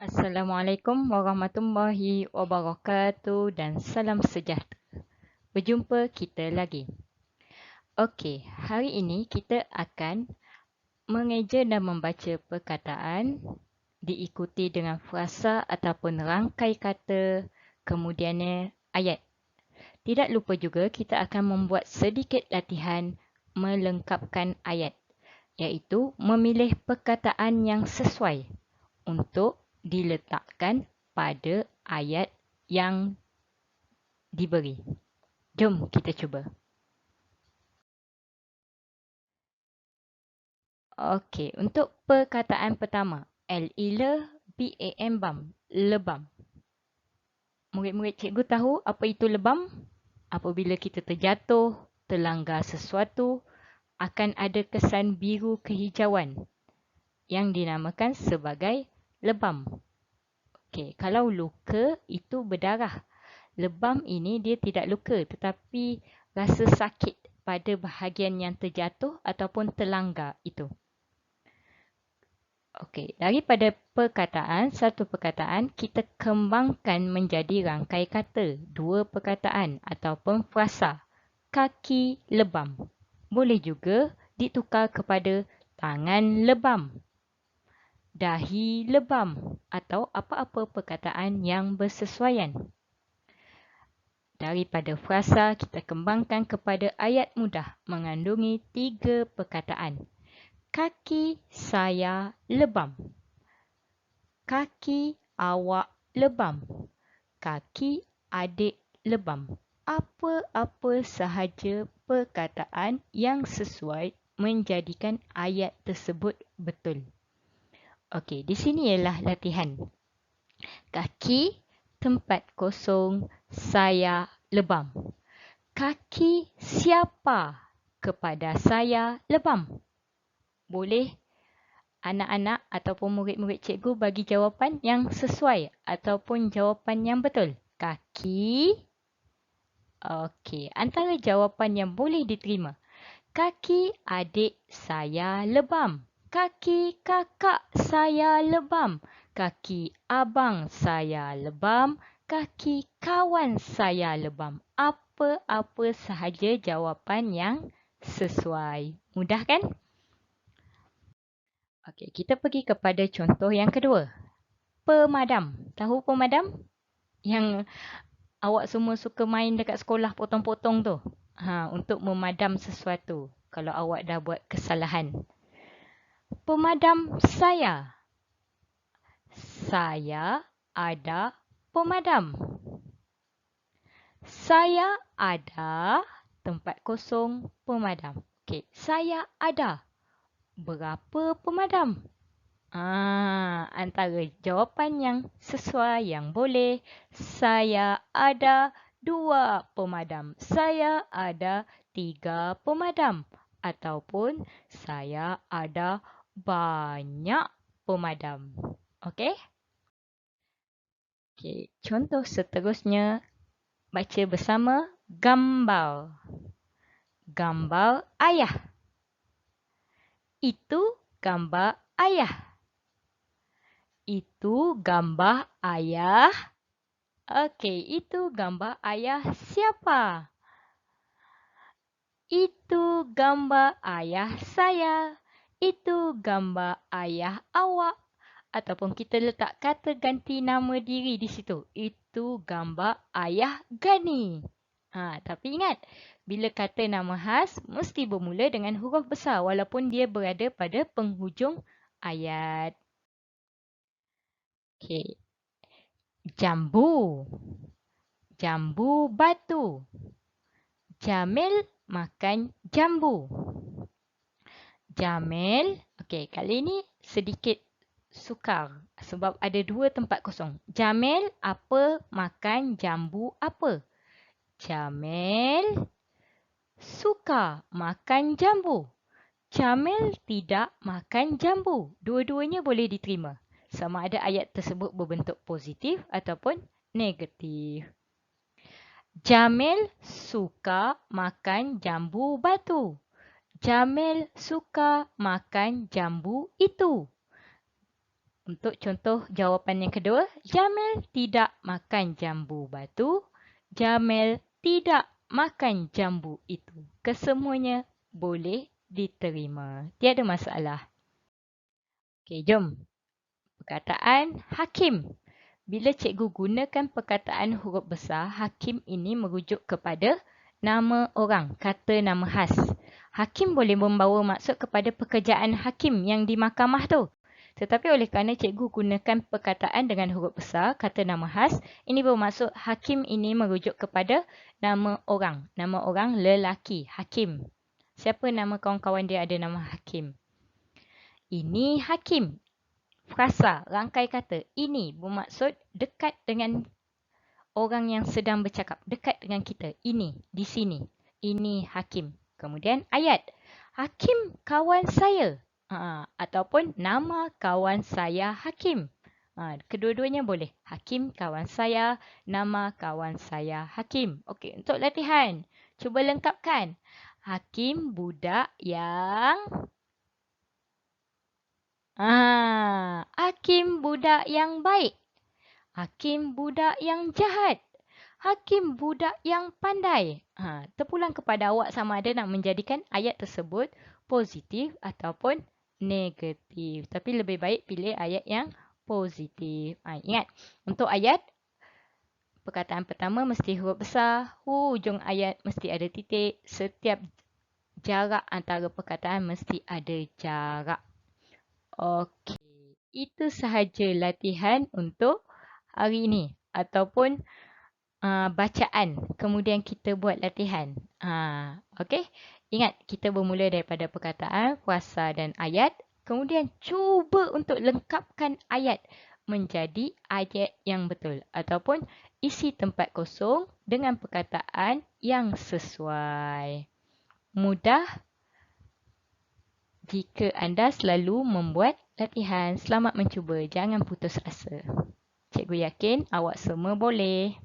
Assalamualaikum warahmatullahi wabarakatuh dan salam sejahtera. Berjumpa kita lagi. Okey, hari ini kita akan mengeja dan membaca perkataan diikuti dengan frasa ataupun rangkai kata, kemudiannya ayat. Tidak lupa juga kita akan membuat sedikit latihan melengkapkan ayat, iaitu memilih perkataan yang sesuai untuk diletakkan pada ayat yang diberi. Jom kita cuba. Okey, untuk perkataan pertama, L-I-L, B-A-M, bam, lebam. Murid-murid cikgu tahu apa itu lebam? Apabila kita terjatuh, terlanggar sesuatu, akan ada kesan biru kehijauan yang dinamakan sebagai lebam. Okey, kalau luka itu berdarah. Lebam ini dia tidak luka tetapi rasa sakit pada bahagian yang terjatuh ataupun terlanggar itu. Okey, daripada satu perkataan, kita kembangkan menjadi rangkai kata, dua perkataan ataupun frasa. Kaki lebam. Boleh juga ditukar kepada tangan lebam, dahi lebam atau apa-apa perkataan yang bersesuaian. Daripada frasa, kita kembangkan kepada ayat mudah mengandungi 3 perkataan. Kaki saya lebam. Kaki awak lebam. Kaki adik lebam. Apa-apa sahaja perkataan yang sesuai menjadikan ayat tersebut betul. Okey, di sini ialah latihan. Kaki, tempat kosong, saya lebam. Kaki siapa kepada saya lebam? Boleh anak-anak ataupun murid-murid cikgu bagi jawapan yang sesuai ataupun jawapan yang betul. Kaki. Okey, antara jawapan yang boleh diterima. Kaki adik saya lebam. Kaki kakak saya lebam. Kaki abang saya lebam. Kaki kawan saya lebam. Apa-apa sahaja jawapan yang sesuai. Mudah kan? Okey, kita pergi kepada contoh yang kedua. Pemadam. Tahu pemadam? Yang awak semua suka main dekat sekolah potong-potong tu. Untuk memadam sesuatu kalau awak dah buat kesalahan. Pemadam saya. Saya ada pemadam. Saya ada tempat kosong pemadam. Okey, saya ada berapa pemadam? Antara jawapan yang sesuai yang boleh, saya ada 2 pemadam. Saya ada 3 pemadam. Ataupun saya ada banyak pemadam. Okey? Okey, contoh seterusnya baca bersama gambar. Gambar ayah. Itu gambar ayah. Itu gambar ayah. Okey, itu gambar ayah siapa? Itu gambar ayah saya. Itu gambar ayah awak. Ataupun kita letak kata ganti nama diri di situ. Itu gambar ayah Gani. Tapi ingat, bila kata nama khas, mesti bermula dengan huruf besar walaupun dia berada pada penghujung ayat. Okey. Jambu. Jambu batu. Jamil makan jambu. Jamil, okey, kali ini sedikit sukar sebab ada 2 tempat kosong. Jamil apa makan jambu apa? Jamil suka makan jambu. Jamil tidak makan jambu. Dua-duanya boleh diterima. Sama ada ayat tersebut berbentuk positif ataupun negatif. Jamil suka makan jambu batu. Jamil suka makan jambu itu. Untuk contoh jawapan yang kedua, Jamil tidak makan jambu batu. Jamil tidak makan jambu itu. Kesemuanya boleh diterima. Tiada masalah. Okey, jom. Perkataan hakim. Bila cikgu gunakan perkataan huruf besar, hakim ini merujuk kepada nama orang, kata nama khas. Hakim boleh membawa maksud kepada pekerjaan hakim yang di mahkamah tu. Tetapi oleh kerana cikgu gunakan perkataan dengan huruf besar, kata nama khas, ini bermaksud hakim ini merujuk kepada nama orang. Nama orang lelaki, hakim. Siapa nama kawan-kawan dia ada nama hakim? Ini hakim. Frasa, rangkai kata. Ini bermaksud dekat dengan orang yang sedang bercakap. Dekat dengan kita. Ini, di sini. Ini hakim. Kemudian ayat. Hakim kawan saya. Ataupun nama kawan saya hakim. Kedua-duanya boleh. Hakim kawan saya. Nama kawan saya hakim. Okey, untuk latihan. Cuba lengkapkan. Hakim budak yang... Hakim budak yang baik. Hakim budak yang jahat. Hakim budak yang pandai. Terpulang kepada awak sama ada nak menjadikan ayat tersebut positif ataupun negatif. Tapi lebih baik pilih ayat yang positif. Ingat, untuk ayat, perkataan pertama mesti huruf besar. Hujung ayat mesti ada titik. Setiap jarak antara perkataan mesti ada jarak. Okey, itu sahaja latihan untuk hari ini ataupun bacaan. Kemudian kita buat latihan. Okey, ingat kita bermula daripada perkataan, frasa dan ayat. Kemudian cuba untuk lengkapkan ayat menjadi ayat yang betul ataupun isi tempat kosong dengan perkataan yang sesuai. Mudah jika anda selalu membuat latihan. Selamat mencuba. Jangan putus asa. Cikgu yakin awak semua boleh.